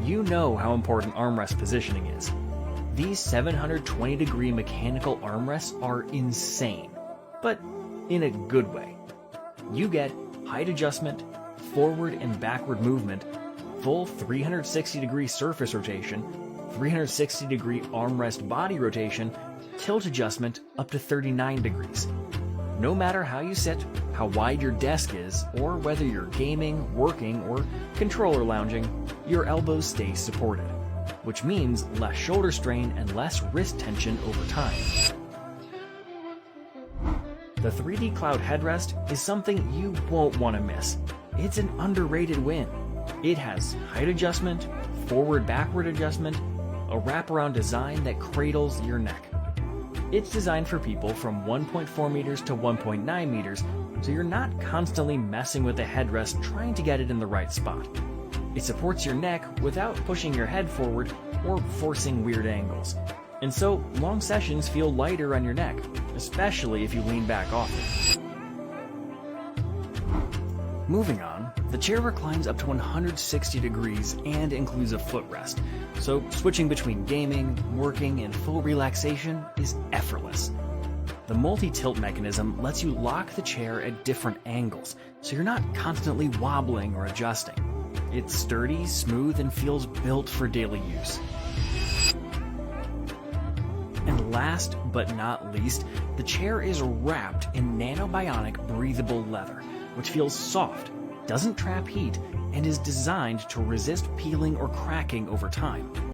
You know how important armrest positioning is. These 720-degree mechanical armrests are insane, but in a good way. You get height adjustment, forward and backward movement, full 360-degree surface rotation, 360-degree armrest body rotation, tilt adjustment up to 39 degrees. No matter how you sit, how wide your desk is, or whether you're gaming, working, or controller lounging, your elbows stay supported, which means less shoulder strain and less wrist tension over time. The 3D Cloud headrest is something you won't want to miss. It's an underrated win. It has height adjustment, forward-backward adjustment, a wraparound design that cradles your neck. It's designed for people from 1.4 meters to 1.9 meters, so you're not constantly messing with the headrest trying to get it in the right spot. It supports your neck without pushing your head forward or forcing weird angles. And so, long sessions feel lighter on your neck, especially if you lean back often. Moving on, the chair reclines up to 160 degrees and includes a footrest, so switching between gaming, working, and full relaxation is effortless. The multi-tilt mechanism lets you lock the chair at different angles, so you're not constantly wobbling or adjusting. It's sturdy, smooth, and feels built for daily use. And last but not least, the chair is wrapped in nanobionic breathable leather, which feels soft, doesn't trap heat, and is designed to resist peeling or cracking over time.